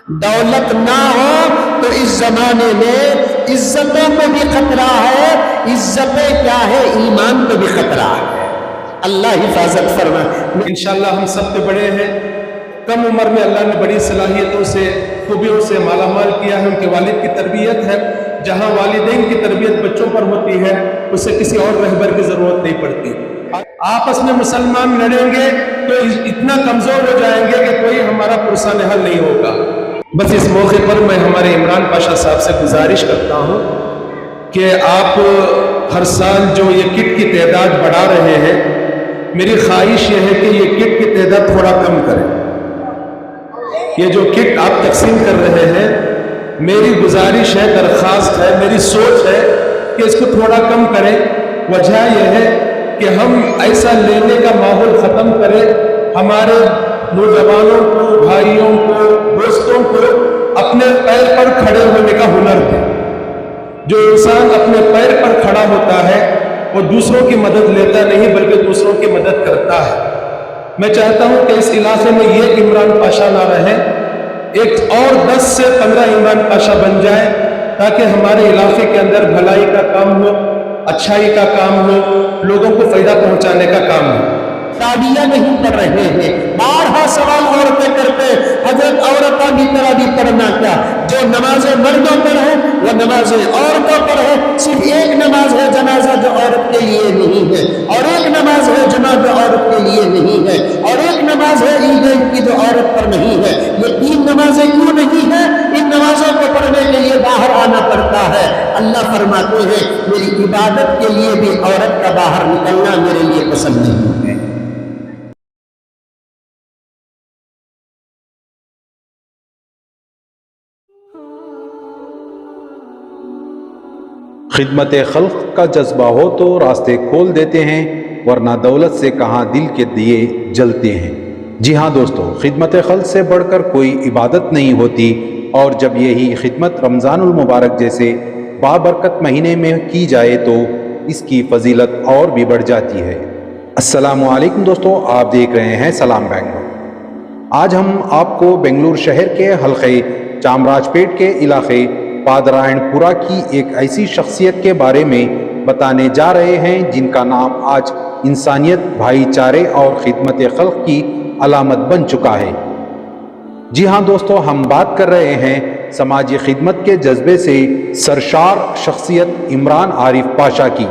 दौलत ना हो तो इस जमाने में इज्जतों को भी खतरा है, इज्जतें क्या है, ईमान को भी खतरा है। अल्लाह हिफाजत फरमाए। इंशाअल्लाह हम सब पे बड़े हैं, कम उम्र में अल्लाह ने बड़ी सलाहियतों से, खूबियों से मालामाल किया है। उनके वालिद की तरबियत है, जहाँ वालिदैन की तरबियत बच्चों पर होती है उसे किसी और रहबर की ज़रूरत नहीं पड़ती। आपस में मुसलमान लड़ेंगे तो इतना कमज़ोर हो जाएंगे कि कोई हमारा पुरसान हल नहीं होगा। बस इस मौके पर मैं हमारे इमरान पाशा साहब से गुजारिश करता हूँ कि आप हर साल जो ये किट की तादाद बढ़ा रहे हैं, मेरी ख्वाहिश ये है कि ये किट की तादाद थोड़ा कम करें। ये जो किट आप तकसीम कर रहे हैं, मेरी गुजारिश है, दरख्वास्त है, मेरी सोच है कि इसको थोड़ा कम करें। वजह यह है कि हम ऐसा लेने का माहौल ख़त्म करें, हमारे नौजवानों को, भाइयों को, दोस्तों को अपने पैर पर खड़े होने का हुनर दें। जो इंसान अपने पैर पर खड़ा होता है वो दूसरों की मदद लेता नहीं बल्कि दूसरों की मदद करता है। मैं चाहता हूं कि इस इलाके में ये इमरान पाशा ना रहे, एक और 10 से 15 इमरान पाशा बन जाए ताकि हमारे इलाके के अंदर भलाई का काम हो, अच्छाई का काम हो, लोगों को फायदा पहुंचाने का काम हो। ताबिया नहीं पढ़ रहे हैं, बारहा सवाल औरतें करते, हजरत औरत की तरह भी पढ़ना क्या, जो नमाजें मर्दों पर है वो नमाजें औरतों पर है। सिर्फ एक नमाज है जनाजा जो औरत के लिए नहीं है, और एक नमाज है जुमा जो औरत के लिए नहीं है, और एक नमाज है ईद की जो औरत पर नहीं है। ये 3 नमाजें क्यों नहीं है? इन नमाजों को पढ़ने के लिए बाहर आना पड़ता है। अल्लाह फरमाते हैं मेरी इबादत के लिए भी औरत का बाहर निकलना मेरे लिए पसंद नहीं है। खिदमत खल्क का जज्बा हो तो रास्ते खोल देते हैं, वरना दौलत से कहाँ दिल के दिए जलते हैं। जी हाँ दोस्तों, खिदमत खल्क से बढ़कर कोई इबादत नहीं होती, और जब यही खिदमत रमज़ानुल मुबारक जैसे बाबरकत महीने में की जाए तो इसकी फजीलत और भी बढ़ जाती है। अस्सलामु अलैकुम दोस्तों, आप देख रहे हैं सलाम बेंगलुरु। आज हम आपको बेंगलुरु शहर के हल्के चामराजपेट के इलाके पादरायणपुरा की एक ऐसी शख्सियत के बारे में बताने जा रहे हैं जिनका नाम आज इंसानियत, भाईचारे और खिदमत खल्क की अलामत बन चुका है। जी हाँ दोस्तों, हम बात कर रहे हैं समाजी खिदमत के जज्बे से सरशार शख्सियत इमरान आरिफ पाशा की।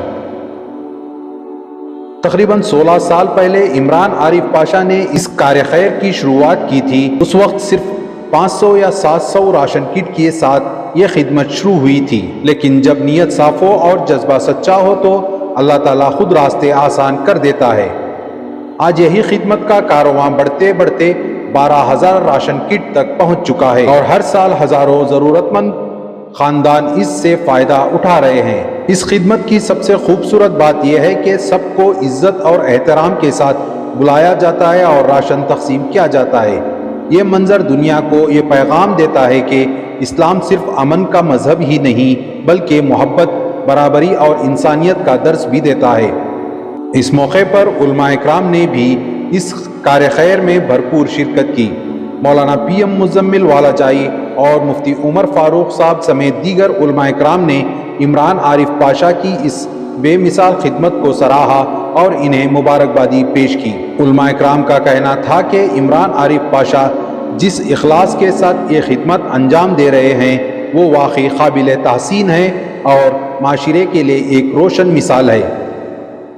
तकरीबन 16 साल पहले इमरान आरिफ पाशा ने इस कार्य खैर की शुरुआत की थी। उस वक्त सिर्फ 500 या 700 राशन किट के साथ ये खिदमत शुरू हुई थी, लेकिन जब नीयत साफ हो और जज्बा सच्चा हो तो अल्लाह ताला खुद रास्ते आसान कर देता है। आज यही खिदमत का कारवां बढ़ते बढ़ते 12,000 राशन किट तक पहुंच चुका है, और हर साल हजारों ज़रूरतमंद खानदान इससे फ़ायदा उठा रहे हैं। इस खिदमत की सबसे खूबसूरत बात यह है कि सबको इज्जत और एहतराम के साथ बुलाया जाता है और राशन तकसीम किया जाता है। ये मंजर दुनिया को ये पैगाम देता है कि इस्लाम सिर्फ अमन का मजहब ही नहीं बल्कि मोहब्बत, बराबरी और इंसानियत का दर्स भी देता है। इस मौके पर उलमाए इकराम ने भी इस कार्य खैर में भरपूर शिरकत की। मौलाना PM मुज़म्मिल वालाजाई और मुफ्ती उमर फारूक साहब समेत दीगर उलमाए इकराम ने इमरान आरिफ पाशा की इस बेमिसाल खिदमत को सराहा और इन्हें मुबारकबादी पेश की। उलमाए इकराम का कहना था कि इमरान आरिफ पाशा जिस इखलास के साथ ये खिदमत अंजाम दे रहे हैं वो वाकई काबिल तहसीन है और माशरे के लिए एक रोशन मिसाल है।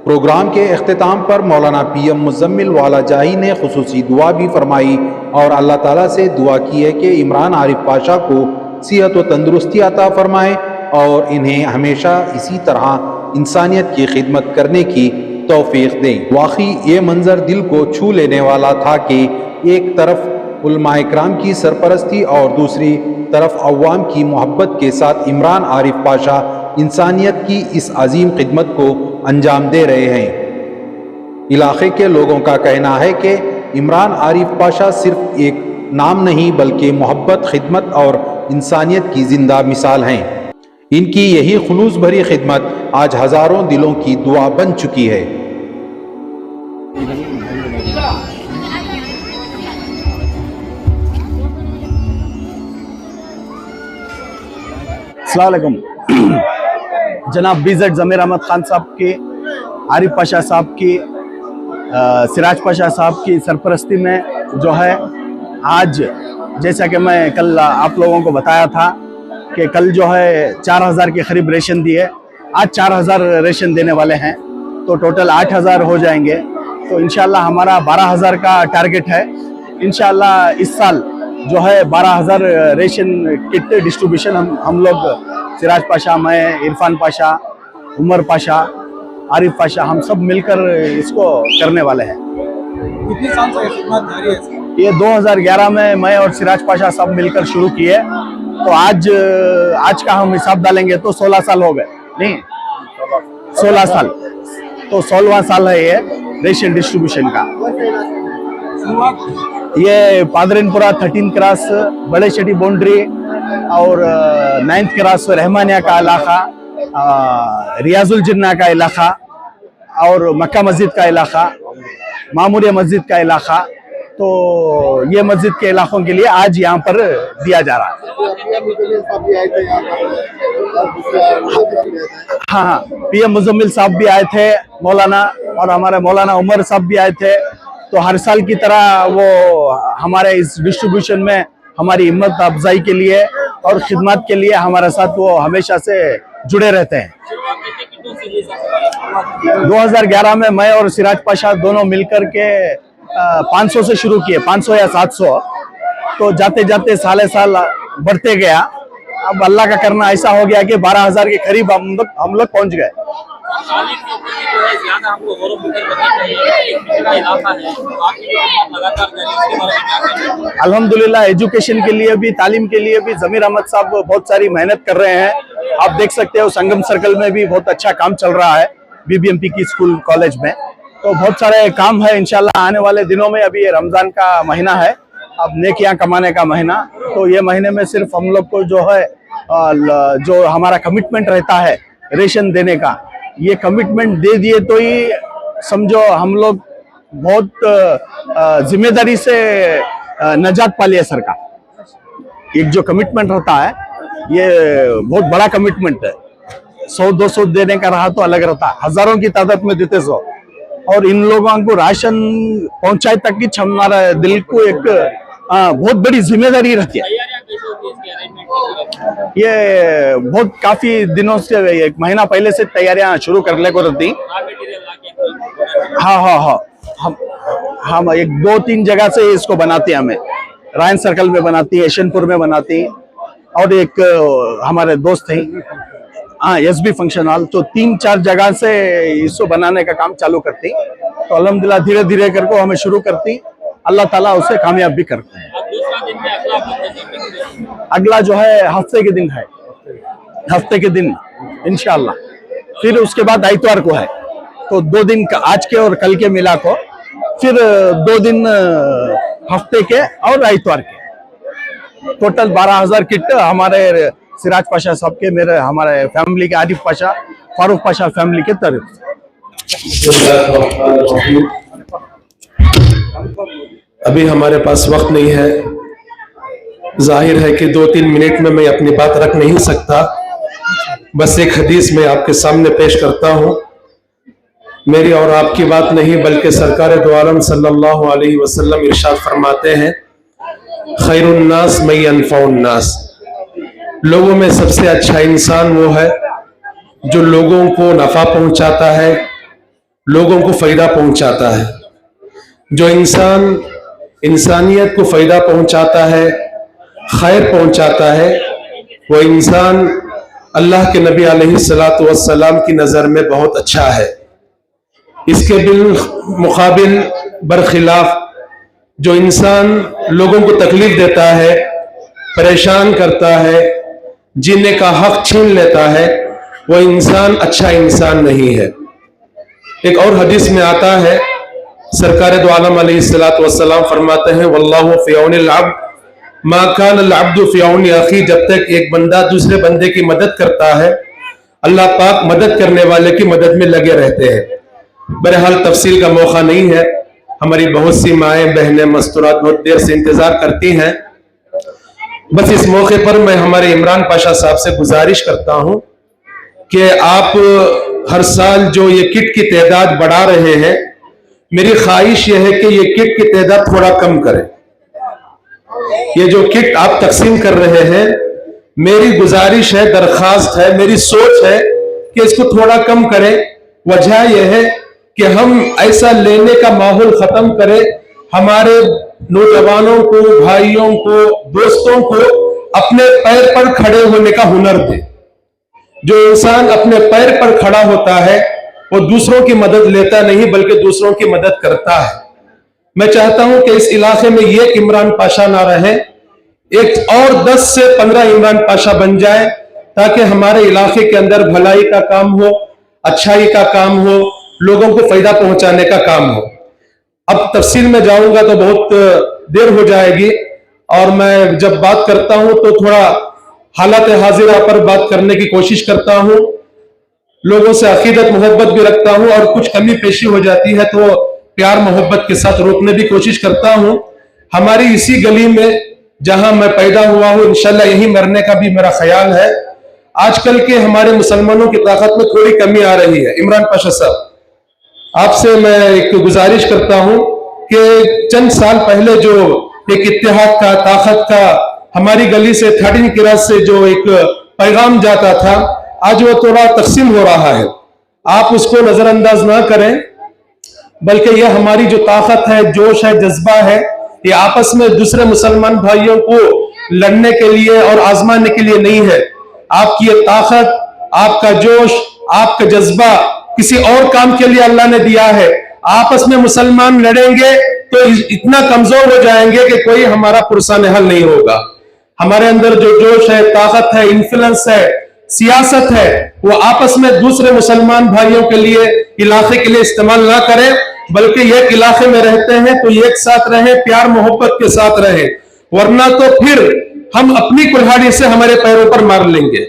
प्रोग्राम के अख्तिताम पर मौलाना PM मुज़म्मिल वालाजाई ने खुसूसी दुआ भी फरमाई और अल्लाह ताला से दुआ की है कि इमरान आरिफ पाशा को सेहत व तंदुरुस्ती अता फरमाए और इन्हें हमेशा इसी तरह इंसानियत की खिदमत करने की तौफीक दें। वाकई ये मंजर दिल को छू लेने वाला था कि एक तरफ उलमा इकराम की सरपरस्ती और दूसरी तरफ अवाम की मोहब्बत के साथ इमरान आरिफ पाशा इंसानियत की इस अजीम खिदमत को अंजाम दे रहे हैं। इलाके के लोगों का कहना है कि इमरान आरिफ पाशा सिर्फ एक नाम नहीं बल्कि मोहब्बत, खिदमत और इंसानियत की जिंदा मिसाल हैं। इनकी यही खुलूस भरी खिदमत आज हजारों दिलों की दुआ बन चुकी है। अस्सलाम वालेकुम। जनाब BZ ज़मीर अहमद खान साहब की, आरिफ पाशा साहब की, सिराज पाशा साहब की सरपरस्ती में जो है आज, जैसा कि मैं कल आप लोगों को बताया था कि कल जो है 4000 के करीब रेशन दिए, आज 4000 रेशन देने वाले हैं, तो टोटल 8000 हो जाएंगे। तो इंशाल्लाह हमारा 12000 का टारगेट है। इंशाल्लाह इस साल जो है 12000 रेशन किट डिस्ट्रीब्यूशन हम लोग सिराज पाशा, मैं, इरफान पाशा, उमर पाशा, आरिफ पाशा, हम सब मिलकर इसको करने वाले हैं। कितने साल से खिदमत जारी है? ये 2011 में मैं और सिराज पाशा सब मिलकर शुरू किए, तो आज का हम हिसाब डालेंगे तो 16 साल हो गए, नहीं 16 साल, तो 16वां साल है ये रेशन डिस्ट्रीब्यूशन का। ये पादरीनपुरा 13 क्रॉस, बड़े शेटी बाउंड्री और 9th क्रॉस रहमानिया का इलाका, रियाजुल जिन्ना का इलाका और मक्का मस्जिद का इलाका, मामूरिया मस्जिद का इलाका, तो ये मस्जिद के इलाकों के लिए आज यहाँ पर दिया जा रहा है। हाँ, PM मुजम्मिल साहब भी आए थे, मौलाना, और हमारे मौलाना उमर साहब भी आए थे। तो हर साल की तरह वो हमारे इस डिस्ट्रीब्यूशन में हमारी हिम्मत अफजाई के लिए और खिदमत के लिए हमारे साथ वो हमेशा से जुड़े रहते हैं। 2011 में मैं और सिराज पाशा दोनों मिलकर के 500 से शुरू किए, 500 या 700, तो जाते जाते साले साल बढ़ते गया। अब अल्लाह का करना ऐसा हो गया कि 12000 के करीब हम लोग पहुंच गए। अल्हम्दुलिल्लाह एजुकेशन के लिए भी, तालीम के लिए भी ज़मीर अहमद साहब बहुत सारी मेहनत कर रहे हैं। आप देख सकते हो संगम सर्कल में भी बहुत अच्छा काम चल रहा है, BBMP की स्कूल कॉलेज में, तो बहुत सारे काम है। इंशाल्लाह आने वाले दिनों में, अभी ये रमजान का महीना है, अब नेकियां कमाने का महीना, तो ये महीने में सिर्फ हम लोग को जो है जो हमारा कमिटमेंट रहता है रेशन देने का, ये कमिटमेंट दे दिए तो ही समझो हम लोग बहुत जिम्मेदारी से नजात पा लिया सरकार। एक जो कमिटमेंट रहता है ये बहुत बड़ा कमिटमेंट है। 100-200 देने का रहा तो अलग रहता, हजारों की तादाद में देते 100, और इन लोगों को राशन पहुंचाए तक की हमारा दिल को एक बहुत बड़ी जिम्मेदारी रहती है। ये बहुत काफी दिनों से, 1 महीना पहले से तैयारियां शुरू कर ले को रहती। हाँ, हम 1-2-3 जगह से इसको बनाते हैं, हमें रायन सर्कल में बनाती है, यशनपुर में बनाती है, और एक हमारे दोस्त हैं SB फंक्शन हॉल, तो 3-4 जगह से इसको बनाने का काम चालू करती। तो अल्हम्दुलिल्लाह धीरे धीरे करके हमें शुरू करती, अल्लाह ताला उसे कामयाब भी करते हैं। अगला जो है हफ्ते के दिन है, हफ्ते के दिन इंशाअल्लाह, फिर उसके बाद आइतवार को है, तो 2 दिन का, आज के और कल के मिला को, फिर 2 दिन हफ्ते के और आइतवार के, टोटल 12000 किट हमारे सिराज पाशा साहब के, मेरे हमारे फैमिली के, आरिफ पाशा, फारूक पाशा फैमिली के तरफ। अभी हमारे पास वक्त नहीं है, जाहिर है कि 2-3 मिनट में मैं अपनी बात रख नहीं सकता। बस एक हदीस में आपके सामने पेश करता हूँ। मेरी और आपकी बात नहीं, बल्कि सरकार दो आलम सल्लल्लाहु अलैहि वसल्लम इरशाद फरमाते हैं, खैरुन नास मैं यनफउन नास, लोगों में सबसे अच्छा इंसान वो है जो लोगों को नफा पहुंचाता है, लोगों को फायदा पहुंचाता है। जो इंसान इंसानियत को फायदा पहुंचाता है, खैर पहुंचाता है, वो इंसान अल्लाह के नबी अलैहिस्सलातु वस्सलाम की नजर में बहुत अच्छा है। इसके मुकाबिल बरखिलाफ जो इंसान लोगों को तकलीफ देता है, परेशान करता है, जीने का हक छीन लेता है, वो इंसान अच्छा इंसान नहीं है। एक और हदीस में आता है, सरकार दो आलम अलैहिस्सलातु वस्सलाम फरमाते हैं, वल्लाहु फी औनिल अब्द मा कान अल अब्दु फी औनि अखी, जब तक एक बंदा दूसरे बंदे की मदद करता है, अल्लाह पाक मदद करने वाले की मदद में लगे रहते हैं। बहरहाल तफसील का मौका नहीं है, हमारी बहुत सी माएँ बहनें मस्तूरात बहुत देर से इंतजार करती हैं। बस इस मौके पर मैं हमारे इमरान पाशा साहब से गुजारिश करता हूं कि आप हर साल जो ये किट की तादाद बढ़ा रहे हैं, मेरी ख्वाहिश ये है कि ये किट की तादाद थोड़ा कम करें। ये जो किट आप तकसीम कर रहे हैं, मेरी गुजारिश है, दरख्वास्त है, मेरी सोच है कि इसको थोड़ा कम करें। वजह यह है कि हम ऐसा लेने का माहौल खत्म करें, हमारे नौजवानों को, भाइयों को, दोस्तों को अपने पैर पर खड़े होने का हुनर दे। जो इंसान अपने पैर पर खड़ा होता है वो दूसरों की मदद लेता नहीं बल्कि दूसरों की मदद करता है। मैं चाहता हूं कि इस इलाके में ये इमरान पाशा ना रहे, एक और 10 से 15 इमरान पाशा बन जाए, ताकि हमारे इलाके के अंदर भलाई का काम हो, अच्छाई का काम हो, लोगों को फायदा पहुंचाने का काम हो। अब तफसील में जाऊंगा तो बहुत देर हो जाएगी, और मैं जब बात करता हूं तो थोड़ा हालत हाजिरा पर बात करने की कोशिश करता हूं, लोगों से अकीदत मोहब्बत भी रखता हूं, और कुछ कमी पेशी हो जाती है तो प्यार मोहब्बत के साथ रोकने की कोशिश करता हूं। हमारी इसी गली में जहां मैं पैदा हुआ हूं, इंशाल्लाह यहीं मरने का भी मेरा ख्याल है। आजकल के हमारे मुसलमानों की ताकत में थोड़ी कमी आ रही है। इमरान पाशा साहब, आपसे मैं एक गुजारिश करता हूं कि चंद साल पहले जो एक इत्तेहाद का, ताकत का, हमारी गली से 13 क्रास से जो एक पैगाम जाता था, आज वो थोड़ा तकसीम हो रहा है। आप उसको नजरअंदाज ना करें, बल्कि यह हमारी जो ताकत है, जोश है, जज्बा है, ये आपस में दूसरे मुसलमान भाइयों को लड़ने के लिए और आजमाने के लिए नहीं है। आपकी ये ताकत, आपका जोश, आपका जज्बा किसी और काम के लिए अल्लाह ने दिया है। आपस में मुसलमान लड़ेंगे तो इतना कमजोर हो जाएंगे कि कोई हमारा पुरसान हल नहीं होगा। हमारे अंदर जो जोश है, ताकत है, इन्फ्लुएंस है, सियासत है, वो आपस में दूसरे मुसलमान भाइयों के लिए, इलाके के लिए इस्तेमाल ना करें, बल्कि एक इलाके में रहते हैं तो एक साथ रहे, प्यार मोहब्बत के साथ रहे, वरना तो फिर हम अपनी कुल्हाड़ी से हमारे पैरों पर मार लेंगे।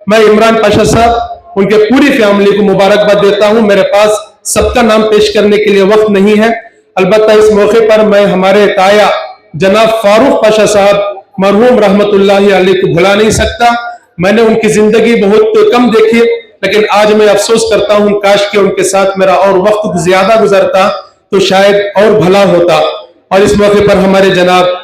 मैं इमरान पाशा साहब, उनके पूरी फैमिली को मुबारकबाद देता हूं। मेरे पास सबका नाम पेश करने के लिए वक्त नहीं है, अलबत्ता इस मौके पर मैं हमारे ताया जनाब फारूक पाशा साहब मरहूम रहमतुल्लाहि अलैह को भुला नहीं सकता। मैंने उनकी जिंदगी बहुत कम देखी, लेकिन आज मैं अफसोस करता हूं, काश कि उनके साथ मेरा और वक्त ज्यादा गुजरता तो शायद और भला होता। और इस मौके पर हमारे जनाब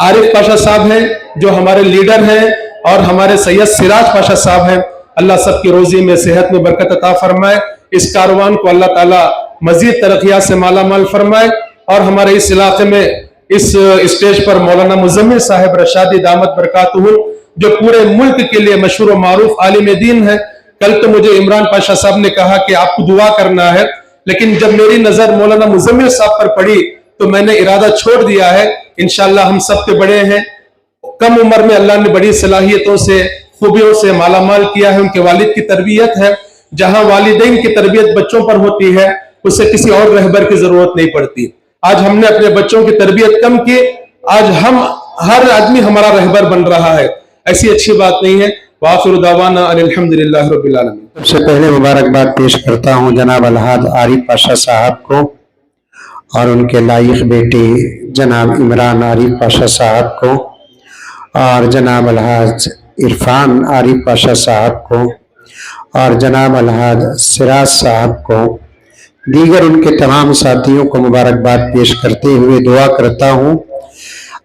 आरिफ पाशा साहब हैं, जो हमारे लीडर हैं, और हमारे सैयद सिराज पाशा साहब हैं। अल्लाह सबकी रोजी में, सेहत में बरकत अता फरमाए। इस कारवान को अल्लाह ताला मजीद तरक्कियात से माला माल फरमाए। और हमारे इस इलाके में, इस स्टेज पर मौलाना मुजम्मिल साहब रशादी दामत बरकातुहु, जो पूरे मुल्क के लिए मशहूर मारूफ आलिम दीन है। कल तो मुझे इमरान पाशा साहब ने कहा कि आपको दुआ करना है, लेकिन जब मेरी नजर मौलाना मुजम्मिल साहब पर पड़ी तो मैंने इरादा छोड़ दिया है। इंशाअल्लाह हम सबके बड़े हैं, कम उम्र में अल्लाह ने बड़ी सलाहियतों से, खूबियों से मालामाल किया है। उनके वालिद की तरबियत है, जहां वालिदैन की तरबियत बच्चों पर होती है, उससे किसी और रहबर की जरूरत नहीं पड़ती। आज हमने अपने बच्चों की तरबियत कम की, आज हम हर आदमी हमारा रहबर बन रहा है, ऐसी अच्छी बात नहीं है। वाखिर दावाना अल्हम्दुलिल्लाह रब्बिल आलमीन। सबसे पहले मुबारकबाद पेश करता हूँ जनाब अलहाज आरिफ पाशा साहब को और उनके लायक बेटे जनाब इमरान आरिफ पाशा साहब को, और जनाब अलहाज इरफान आरिफ पाशा साहब को, और जनाब अलहाज सिराज साहब को, दीगर उनके तमाम साथियों को मुबारकबाद पेश करते हुए दुआ करता हूँ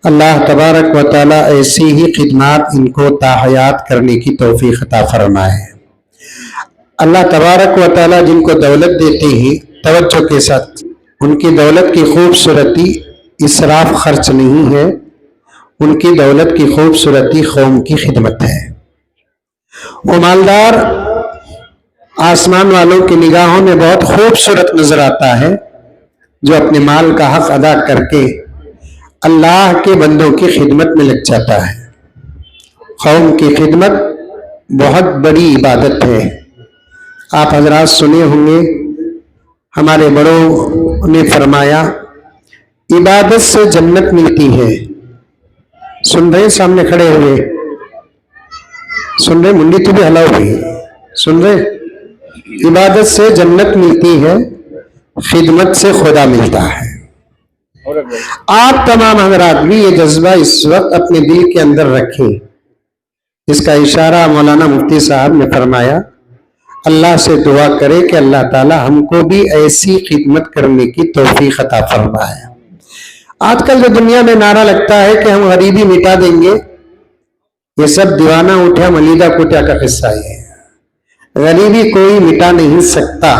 अल्लाह तबारक व तआला ऐसी ही खिदमत इनको ताहयात करने की तौफीक अता फरमाए। अल्लाह तबारक व तआला जिनको दौलत देते हैं, तवज्जो के साथ, उनकी दौलत की खूबसूरती इसराफ खर्च नहीं है, उनकी दौलत की खूबसूरती कौम की खिदमत है। वो मालदार आसमान वालों की निगाहों में बहुत खूबसूरत नजर आता है, जो अपने माल का हक अदा करके अल्लाह के बंदों की खिदमत में लग जाता है। कौम की खिदमत बहुत बड़ी इबादत है। आप हजरात सुने होंगे, हमारे बड़ों ने फरमाया, इबादत से जन्नत मिलती है। सुन रहे, सामने खड़े हुए सुन रहे, मुंडी तो भी हलाओ भी, सुन रहे, इबादत से जन्नत मिलती है, खिदमत से खुदा मिलता है। आप तमाम हजरात भी ये जज्बा इस वक्त अपने दिल के अंदर रखें। इसका इशारा मौलाना मुफ्ती साहब ने फरमाया। अल्लाह से दुआ करें कि अल्लाह ताला हमको भी ऐसी खिदमत करने की तौफीक अता फरमाए। आजकल जो दुनिया में नारा लगता है कि हम गरीबी मिटा देंगे, ये सब दीवाना उठा मलीदा कुटिया का किस्सा है। गरीबी कोई मिटा नहीं सकता।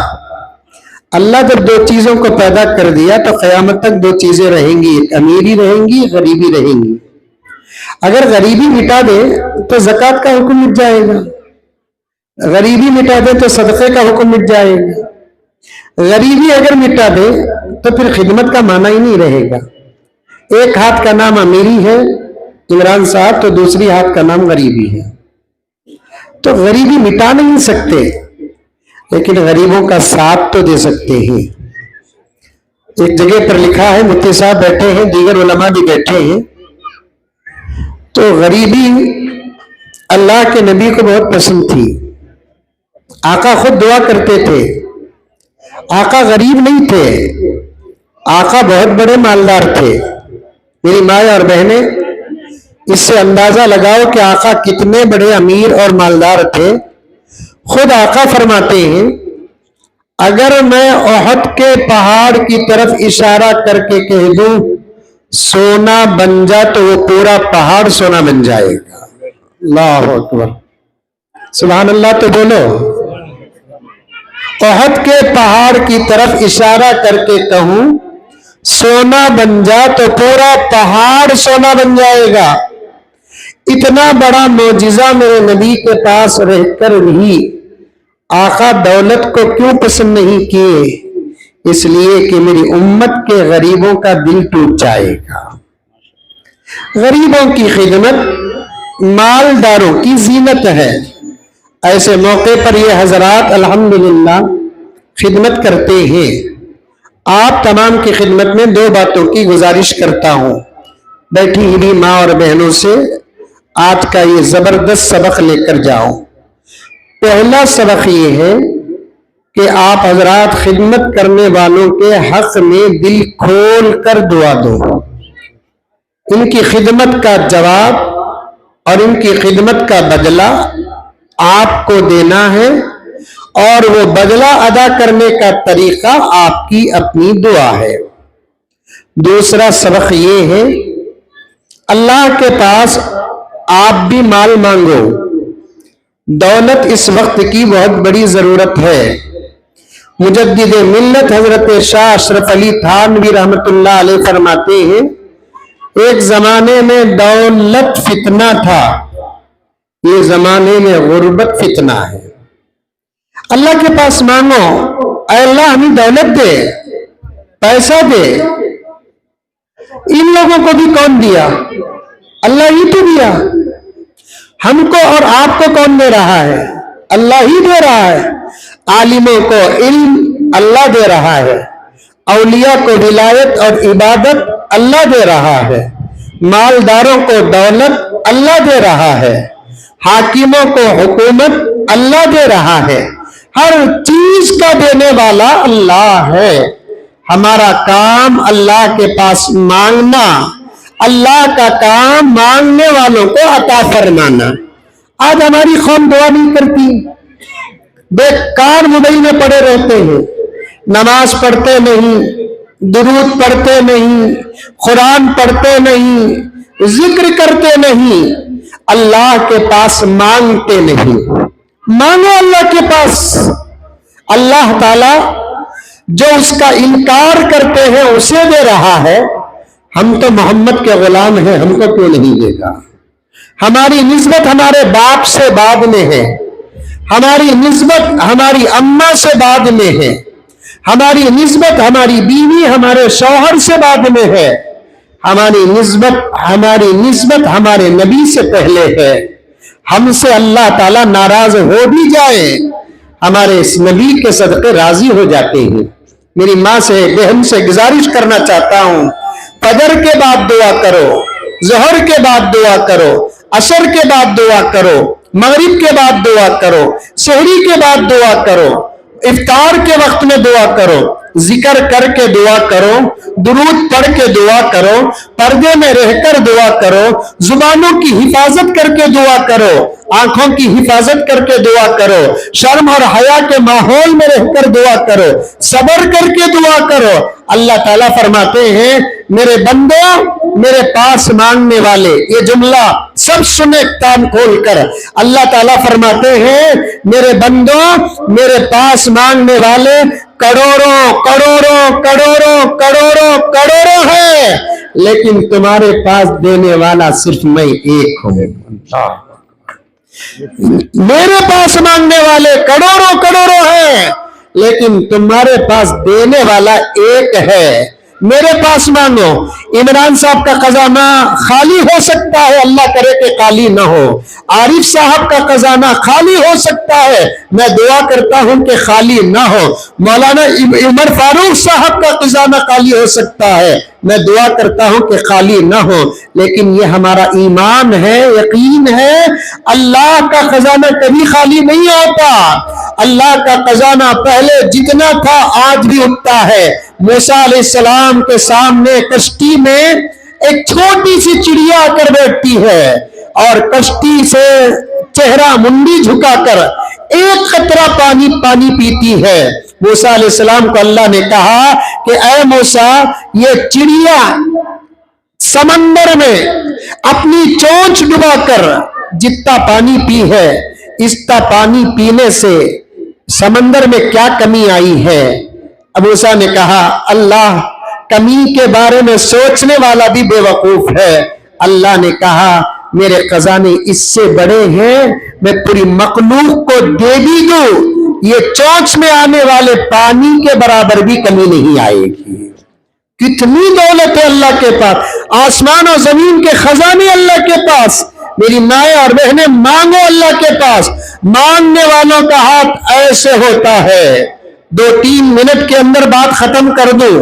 अल्लाह जब दो चीजों को पैदा कर दिया तो क़यामत तक दो चीजें रहेंगी, एक अमीरी रहेंगी, गरीबी रहेंगी। अगर गरीबी मिटा दे तो ज़कात का हुक्म मिट जाएगा, गरीबी मिटा दे तो सदक़े का हुक्म मिट जाएगा, गरीबी अगर मिटा दे तो फिर खिदमत का माना ही नहीं रहेगा। एक हाथ का नाम अमीरी है इमरान साहब, तो दूसरी हाथ का नाम गरीबी है। तो गरीबी मिटा नहीं सकते, लेकिन गरीबों का साथ तो दे सकते हैं। एक जगह पर लिखा है, मुफ्ती साहब बैठे हैं, दीगर उलमा भी बैठे हैं, तो गरीबी अल्लाह के नबी को बहुत पसंद थी। आका खुद दुआ करते थे। आका गरीब नहीं थे, आका बहुत बड़े मालदार थे। मेरी माँ और बहनें, इससे अंदाजा लगाओ कि आका कितने बड़े अमीर और मालदार थे। खुद आका फरमाते हैं, अगर मैं ओहद के पहाड़ की तरफ इशारा करके कह दूं सोना बन जा, तो वो पूरा पहाड़ सोना बन जाएगा। अल्लाह अकबर, सुभान अल्लाह तो बोलो। ओहद के पहाड़ की तरफ इशारा करके कहूं सोना बन जा, तो पूरा पहाड़ सोना बन जाएगा। इतना बड़ा मौजिजा मेरे नबी के पास रहकर भी आका दौलत को क्यों पसंद नहीं किए? इसलिए कि मेरी उम्मत के गरीबों का दिल टूट जाएगा। गरीबों की खिदमत मालदारों की जीनत है। ऐसे मौके पर ये हजरात अल्हम्दुलिल्लाह खिदमत करते हैं। आप तमाम की खिदमत में दो बातों की गुजारिश करता हूं। बैठी हुई माँ और बहनों से आज का ये जबरदस्त सबक लेकर जाओ। पहला सबक ये है कि आप हजरात खिदमत करने वालों के हक में दिल खोल कर दुआ दो। इनकी खिदमत का जवाब और इनकी खिदमत का बदला आपको देना है, और वो बदला अदा करने का तरीका आपकी अपनी दुआ है। दूसरा सबक ये है, अल्लाह के पास आप भी माल मांगो। दौलत इस वक्त की बहुत बड़ी जरूरत है। मुजद्दिद मिल्लत हजरत शाह अशरफ अली थानवी रहमतुल्लाह अलैह फरमाते हैं, एक जमाने में दौलत फितना था, ये जमाने में गुर्बत फितना है। अल्लाह के पास मांगो, ऐ अल्लाह हमें दौलत दे, पैसा दे। इन लोगों को भी कौन दिया? अल्लाह ही तो दिया। हमको और आपको कौन दे रहा है? अल्लाह ही दे रहा है। आलिमों को इल्म अल्लाह दे रहा है, औलिया को विलायत और इबादत अल्लाह दे रहा है, मालदारों को दौलत अल्लाह दे रहा है, हाकिमों को हुकूमत अल्लाह दे रहा है। हर चीज का देने वाला अल्लाह है। हमारा काम अल्लाह के पास मांगना, अल्लाह का काम मांगने वालों को अता फरमाना। आज हमारी कौम दुआ नहीं करती, बेकार मोबाइल में पड़े रहते हैं, नमाज पढ़ते नहीं, दुरूद पढ़ते नहीं, कुरान पढ़ते नहीं, जिक्र करते नहीं, अल्लाह के पास मांगते नहीं। मांगो अल्लाह के पास। अल्लाह ताला जो उसका इनकार करते हैं उसे दे रहा है। हम तो मोहम्मद के गुलाम हैं, हमको क्यों नहीं देगा? हमारी निस्बत हमारे बाप से बाद में है, हमारी निस्बत हमारी अम्मा से बाद में है, हमारी निस्बत हमारी बीवी हमारे शौहर से बाद में है, हमारी निस्बत हमारे नबी से पहले है। हमसे अल्लाह ताला नाराज हो भी जाए, हमारे इस नबी के सदके राजी हो जाते हैं। मेरी माँ से बहन से गुजारिश करना चाहता हूँ, फजर के बाद दुआ करो, जोहर के बाद दुआ करो, असर के बाद दुआ करो, मगरिब के बाद दुआ करो, सहरी के बाद दुआ करो। इफ्तार के वक्त में दुआ करो, जिक्र करके दुआ करो, दुरूद पढ़ के दुआ करो, पर्दे में रहकर दुआ करो, जुबानों की हिफाजत करके दुआ करो, आंखों की हिफाजत करके दुआ करो, शर्म और हया के माहौल में रहकर दुआ करो, सब्र करके दुआ करो। अल्लाह ताला फरमाते हैं, मेरे बंदो मेरे पास मांगने वाले, ये जुमला सब सुने कान खोल कर, अल्लाह ताला फरमाते हैं, मेरे बंदो मेरे पास मांगने वाले करोड़ों करोड़ों करोड़ों करोड़ों करोड़ों है, लेकिन तुम्हारे पास देने वाला सिर्फ मैं एक हूं। मेरे पास मांगने वाले करोड़ों करोड़ों हैं, लेकिन तुम्हारे पास देने वाला एक है। मेरे पास मांगो। इमरान साहब का खजाना खाली हो सकता है, अल्लाह करे कि खाली ना हो। आरिफ साहब का खजाना खाली हो सकता है, मैं दुआ करता हूं कि खाली ना हो। मौलाना उमर फारूक साहब का खजाना खाली हो सकता है, मैं दुआ करता हूं कि खाली ना हो। लेकिन ये हमारा ईमान है, यकीन है, अल्लाह का खजाना कभी खाली नहीं होता। अल्लाह का खजाना पहले जितना था आज भी उतना है। मूसा अलैहिस्सलाम के सामने कश्ती में एक छोटी सी चिड़िया आकर बैठती है और कश्ती से चेहरा मुंडी झुकाकर एक कतरा पानी पीती है। मूसा अलैहिस्सलाम को अल्लाह ने कहा कि ऐ मूसा, ये चिड़िया समंदर में अपनी चोंच डुबाकर जितना पानी पी है, इतना पानी पीने से समंदर में क्या कमी आई है? अबू मूसा ने कहा, अल्लाह, कमी के बारे में सोचने वाला भी बेवकूफ है। अल्लाह ने कहा, मेरे खजाने इससे बड़े हैं, मैं पूरी मखलूक को दे भी दूं, ये चोंच में आने वाले पानी के बराबर भी कमी नहीं आएगी। कितनी दौलत है अल्लाह के पास, आसमान और जमीन के खजाने अल्लाह के पास। मेरी माएं और बहनें, मांगो अल्लाह के पास। मांगने वालों का हाथ ऐसे होता है, 2-3 मिनट के अंदर बात खत्म कर दूं,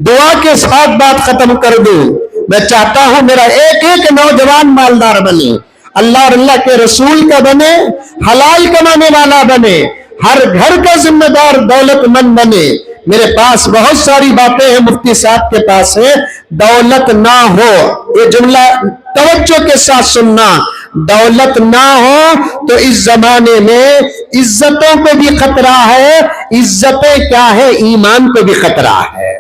दुआ के साथ बात खत्म कर दूं। मैं चाहता हूं मेरा एक एक नौजवान मालदार बने, अल्लाह और अल्लाह के रसूल का बने, हलाल कमाने वाला बने, हर घर का जिम्मेदार दौलतमंद बने। मेरे पास बहुत सारी बातें हैं, मुफ्ती साहब के पास है। दौलत ना हो, ये जुमला तवज्जो के साथ सुनना, दौलत ना हो तो इस जमाने में इज्जतों को भी खतरा है। इज्जतें क्या है, ईमान को भी खतरा है।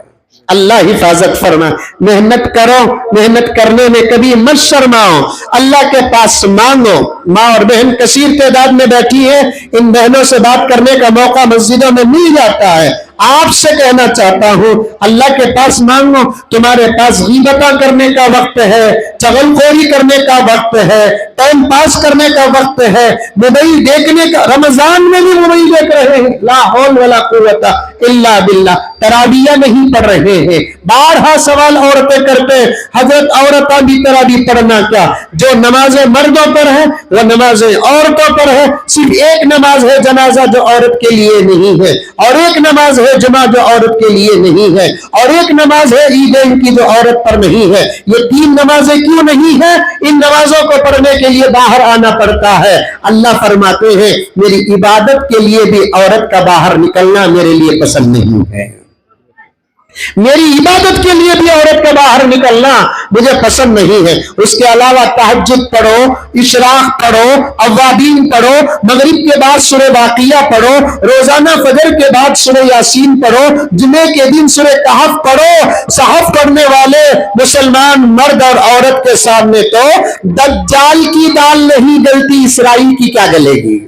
अल्लाह हिफाजत फरमा। मेहनत करो, मेहनत करने में कभी मत शर्माओ, अल्लाह के पास मांगो। माँ और बहन कसीर तादाद में बैठी है, इन बहनों से बात करने का मौका मस्जिदों में मिल जाता है। आपसे कहना चाहता हूं, अल्लाह के पास मांगो। तुम्हारे पास गीबता करने का वक्त है, चगलखोरी करने का वक्त है, टाइम पास करने का वक्त है, मोबाइल देखने का, रमजान में भी मोबाइल देख रहे हैं, ला हौल वला कुव्वता इल्ला बिल्लाह, तराबिया नहीं पढ़ रहे हैं। बारहा सवाल औरतें करते हैं, हजरत औरतें भी तराबी पढ़ना क्या? जो नमाजें मर्दों पर है वो नमाजें औरतों पर है। सिर्फ एक नमाज है जनाजा जो औरत के लिए नहीं है, और एक नमाज है जुमा जो औरत के लिए नहीं है, और एक नमाज है ईदैन की जो औरत पर नहीं है। ये 3 नमाजें क्यों नहीं है? इन नमाजों को पढ़ने के लिए बाहर आना पड़ता है। अल्लाह फरमाते हैं, मेरी इबादत के लिए भी औरत का बाहर निकलना मेरे लिए पसंद नहीं है। मेरी इबादत के लिए भी औरत का बाहर निकलना मुझे पसंद नहीं है। उसके अलावा तहज्जुद पढ़ो, इशराक पढ़ो, अव्वाबीन पढ़ो, मगरिब के बाद सूरह वाक़िया पढ़ो, रोजाना फजर के बाद सूरह यासीन पढ़ो, जुमे के दिन सूरह कहफ पढ़ो। सहफ पढ़ने वाले मुसलमान मर्द और औरत के सामने तो दज्जाल की दाल नहीं गलती, इसराइल की क्या गलेगी।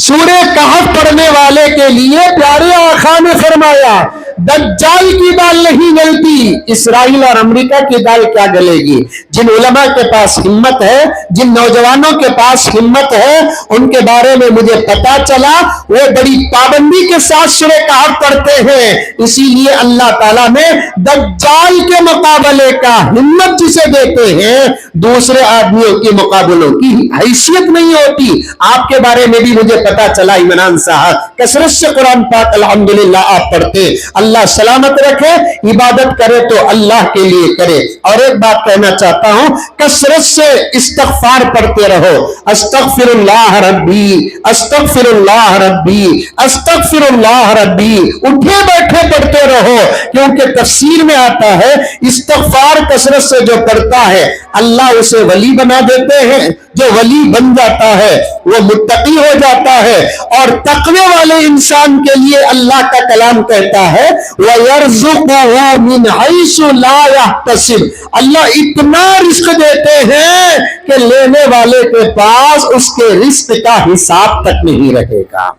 सूरह कहफ पढ़ने वाले के लिए प्यारे आका ने फरमाया, दज्जाल की दाल नहीं गलती, इसराइल और अमेरिका की दाल क्या गलेगी। जिन उलमा के पास हिम्मत है, जिन नौजवानों के पास हिम्मत है, उनके बारे में मुझे पता चला, वो बड़ी पाबंदी के साथ सूरह कहफ पढ़ते हैं। इसीलिए अल्लाह ताला ने दज्जाल के मुकाबले का हिम्मत जिसे देते हैं, दूसरे आदमियों के मुकाबलों की हैसियत नहीं होती। आपके बारे में भी मुझे पता चला, इमरान साहब कसरत से कुरान पाक अल्हम्दुलिल्लाह आप पढ़ते। अल्लाह सलामत रखे, इबादत करे तो अल्लाह के लिए करे। और एक बात कहना चाहता हूं, कसरत से इस्तगफार पढ़ते रहो, अस्तगफिरुल्लाह रब्बी, अस्तगफिरुल्लाह रब्बी, अस्तगफिरुल्लाह रब्बी, उठे बैठे पढ़ते रहो, क्योंकि तफसीर में आता है इस्तगफार कसरत से जो करता है अल्लाह उसे वली बना देते हैं, जो वली बन जाता है वो मुत्तकी हो जाता है। और तकवे वाले इंसान के लिए अल्लाह का कलाम कहता है वयर्ज़ुक़ुहु मिन हैसु ला यहतसिब, अल्लाह इतना रिस्क देते हैं कि लेने वाले के पास उसके रिस्क का हिसाब तक नहीं रहेगा।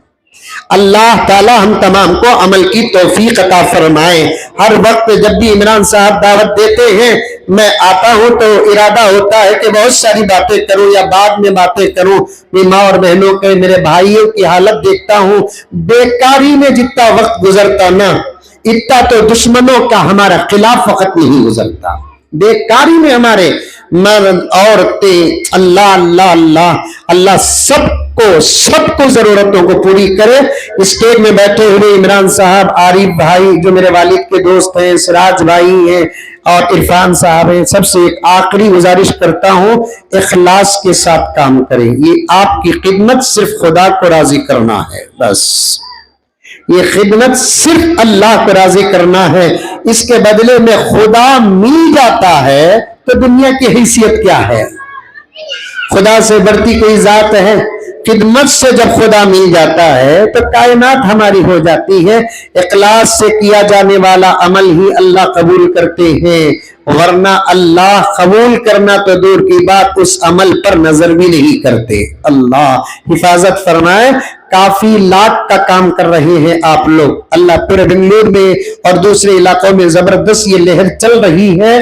अल्लाह ताला हम तमाम को अमल की तौफीक अता फरमाए। हर वक्त जब भी इमरान साहब दावत देते हैं मैं आता हूं तो इरादा होता है कि बहुत सारी बातें करूं या बाद में बातें करूं। मेरी माँ और बहनों के, मेरे भाइयों की हालत देखता हूं, बेकारी में जितना वक्त गुजरता ना, इतना तो दुश्मनों का हमारा खिलाफ वक्त नहीं गुजरता। बेकारी में हमारे मर्द औरतें, अल्लाह अल्लाह अल्लाह अल्लाह सबको जरूरतों को पूरी करे। स्टेज में बैठे हुए इमरान साहब, आरिफ भाई जो मेरे वालिद के दोस्त हैं, सिराज भाई हैं और इरफान साहब हैं, सबसे एक आखिरी गुजारिश करता हूं, इखलास के साथ काम करें। ये आपकी खिदमत सिर्फ खुदा को राजी करना है, बस ये खिदमत सिर्फ अल्लाह को राजी करना है। इसके बदले में खुदा मिल जाता है तो दुनिया की हैसियत क्या है? खुदा से बढ़ती कोई जात है? खिदमत से जब खुदा मिल जाता है तो कायनात हमारी हो जाती है। इखलास से किया जाने वाला अमल ही अल्लाह कबूल करते हैं, वरना अल्लाह कबूल करना तो दूर की बात, उस अमल पर नजर भी नहीं करते। अल्लाह हिफाजत फरमाए। काफी लाख का काम कर रहे हैं आप लोग। अल्लाह पूरे बेंगलुरु में और दूसरे इलाकों में जबरदस्त ये लहर चल रही है।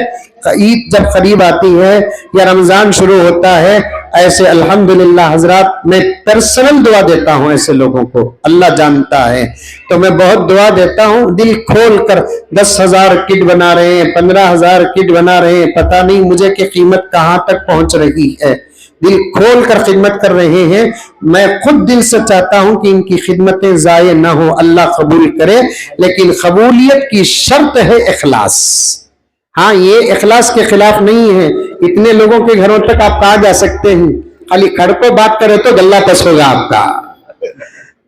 ईद जब करीब आती है या रमजान शुरू होता है, ऐसे अल्हम्दुलिल्लाह हजरात मैं पर्सनल दुआ देता हूं ऐसे लोगों को, अल्लाह जानता है। तो मैं बहुत दुआ देता हूं, दिल खोल कर 10,000 किट बना रहे हैं, 15,000 किट बना रहे हैं, पता नहीं मुझे कि कीमत कहां तक पहुंच रही है। दिल खोल कर खिदमत कर रहे हैं। मैं खुद दिल से चाहता हूं कि इनकी खिदमतें जाये ना हो, अल्लाह कबूल करे, लेकिन कबूलियत की शर्त है इखलास। हाँ, ये इखलास के खिलाफ नहीं है। इतने लोगों के घरों तक आप कहाँ जा सकते हैं? खाली खड़ को बात करे तो गल्ला पस होगा आपका,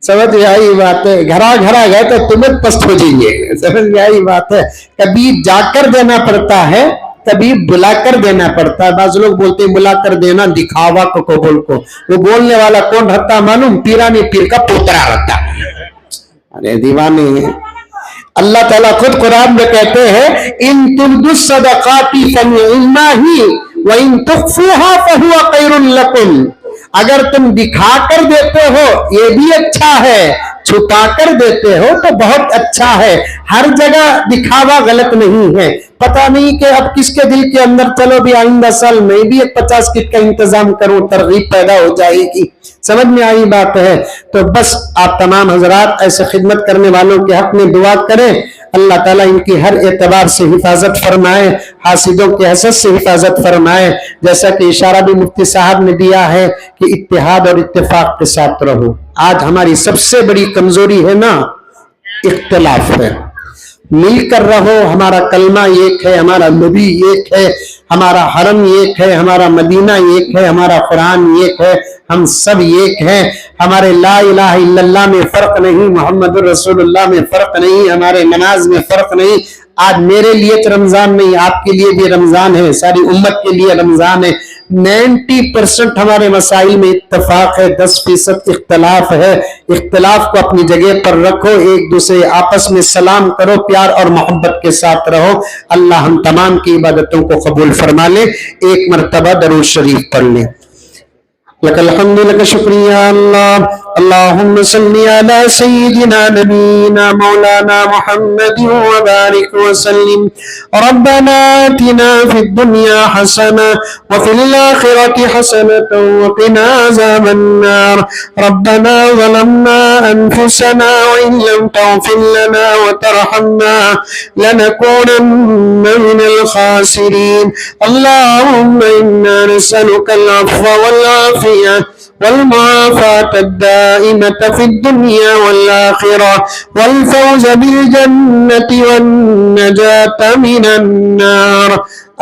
समझ में आई बात है? घरा घरा गए तो तुम्हें पस्त हो जाएंगे, समझ में आई बात है? कभी जाकर देना पड़ता है, कभी बुलाकर देना पड़ता है। बाज लोग बोलते हैं बुलाकर देना दिखावा को कबूल को। वो बोलने वाला कौन रहता मालूम? पीरानी पीर का पोतरा रहता। अरे दीवाने, अल्लाह ताला खुद कुरान में कहते हैं इन तुब्दु सदकाती फनिअमाही व इन तुख्फूहा फहुवा खैरुल लकुम। अगर तुम दिखा कर देते हो ये भी अच्छा है, छुपा कर देते हो तो बहुत अच्छा है। हर जगह दिखावा गलत नहीं है। पता नहीं कि अब किसके दिल के अंदर चलो भी आइंदा साल मैं भी एक 50 किट का इंतजाम करूं, तरगीब पैदा हो जाएगी। समझ में आई बात है? तो बस आप तमाम हजरात ऐसे खिदमत करने वालों के हक में दुआ करें, अल्लाह ताला इनकी हर एतबार से हिफाजत फरमाए, हासिदों के हसद से हिफाजत फरमाए। जैसा कि इशारा भी मुफ्ती साहब ने दिया है कि इत्तेहाद और इत्तेफाक के साथ रहो। आज हमारी सबसे बड़ी कमजोरी है ना, इख्तिलाफ है। मिलकर रहो। हमारा कलमा एक है, हमारा नबी एक है, हमारा हरम एक है, हमारा मदीना एक है, हमारा कुरान एक है, हम सब एक हैं। हमारे ला इलाहा इल्लल्लाह में फर्क नहीं, मोहम्मद रसूलुल्लाह में फर्क नहीं, हमारे नमाज में फर्क नहीं। आज मेरे लिए तो रमजान नहीं, आपके लिए भी रमजान है, सारी उम्मत के लिए रमजान है। 90% हमारे मसाइल में इत्तफाक है, 10% इख्तलाफ है। इख्तलाफ को अपनी जगह पर रखो, एक दूसरे आपस में सलाम करो, प्यार और मोहब्बत के साथ रहो। अल्लाह हम तमाम की इबादतों को कबूल फरमा ले। एक मरतबा दरूद शरीफ पढ़ ले। लकल हम्दु लक शुक्रिया अल्लाह। अल्लाहुम्मा सल्ली अला सय्यिदिना नबीना मौलाना मुहम्मद व बारिक व सल्लिम। रब्बना आतिना फिद दुनिया हसना व फिल आखिरति हसनतन व क़िना अज़ाबन नार। रब्बना ज़लमना अनफुसना व इन लम तग़फिर लना व तरहमना लनकूनन्ना मिनल खासिरीन। अल्लाहुम्मा इन्ना नसअलुकल अफ़्व वल आफ़िया والمعافاة الدائمة في الدنيا والآخرة والفوز بالجنة والنجاة من النار.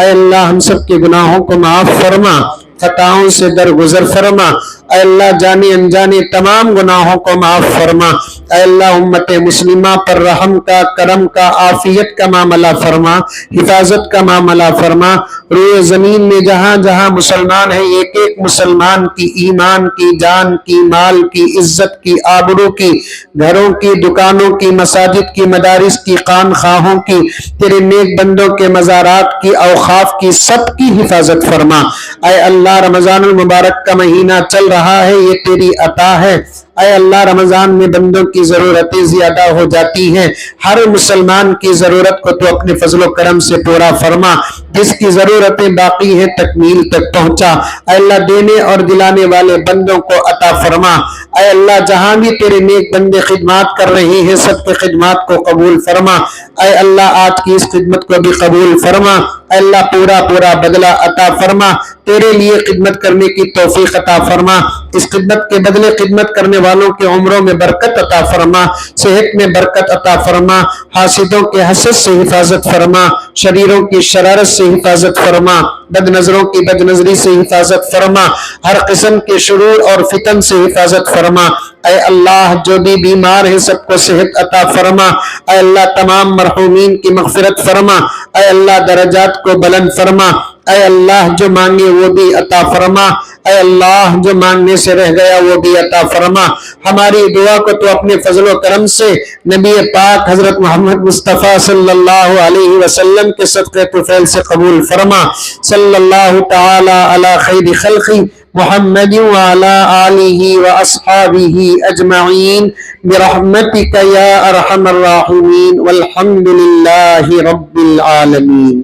اے اللہ ہم سب کے گناہوں کو معاف فرما، خطاؤں سے درگزر فرما. اے اللہ جانے انجانے تمام گناہوں کو معاف فرما. اے اللہ امت مسلمہ پر رحم کا، کرم کا، عافیت کا معاملہ فرما، حفاظت کا معاملہ فرما. روئے زمین میں جہاں جہاں مسلمان ہیں، ایک ایک مسلمان کی ایمان کی، جان کی، مال کی، عزت کی، آبرو کی، گھروں کی، دکانوں کی، مساجد کی، مدارس کی، خانخواہوں کی، تیرے نیک بندوں کے مزارات کی، اوقاف کی، سب کی حفاظت فرما. اے اللہ رمضان المبارک کا مہینہ چل رہا ہے، یہ تیری عطا ہے. اے اللہ رمضان میں بندوں کی ضرورتیں زیادہ ہو جاتی ہیں، ہر مسلمان کی ضرورت کو تو اپنے فضل و کرم سے پورا فرما. جس کی ضرورتیں باقی ہیں تکمیل تک پہنچا. اے اللہ دینے اور دلانے والے بندوں کو عطا فرما. اے اللہ جہاں بھی تیرے نیک بندے خدمات کر رہے ہیں سب کے خدمات کو قبول فرما. اے اللہ آج کی اس خدمت کو بھی قبول فرما. اے اللہ پورا پورا بدلہ عطا فرما. تیرے لیے خدمت کرنے کی توفیق عطا فرما. اس خدمت کے بدلے خدمت کرنے والوں کے عمروں میں برکت عطا فرما، صحت میں برکت عطا فرما، حاسدوں کے حسد سے حفاظت فرما، شریروں کی شرارت سے حفاظت فرما، بد نظروں کی بد نظری سے حفاظت فرما، ہر قسم کے شرور اور فتن سے حفاظت فرما. اے اللہ جو بھی بیمار ہیں سب کو صحت عطا فرما. اے اللہ تمام مرحومین کی مغفرت فرما. اے اللہ درجات کو بلند فرما. اے اللہ جو مانگے وہ بھی عطا فرما. اے اللہ جو مانگنے سے رہ گیا وہ بھی عطا فرما. ہماری دعا کو تو اپنے فضل و کرم سے نبی پاک حضرت محمد مصطفیٰ صلی اللہ علیہ وسلم کے صدقے طفیل سے قبول فرما. صلی اللہ تعالی علی خیر خلقی محمد وعلى آله وأصحابه أجمعين برحمتك يا أرحم الراحمين والحمد لله رب العالمين.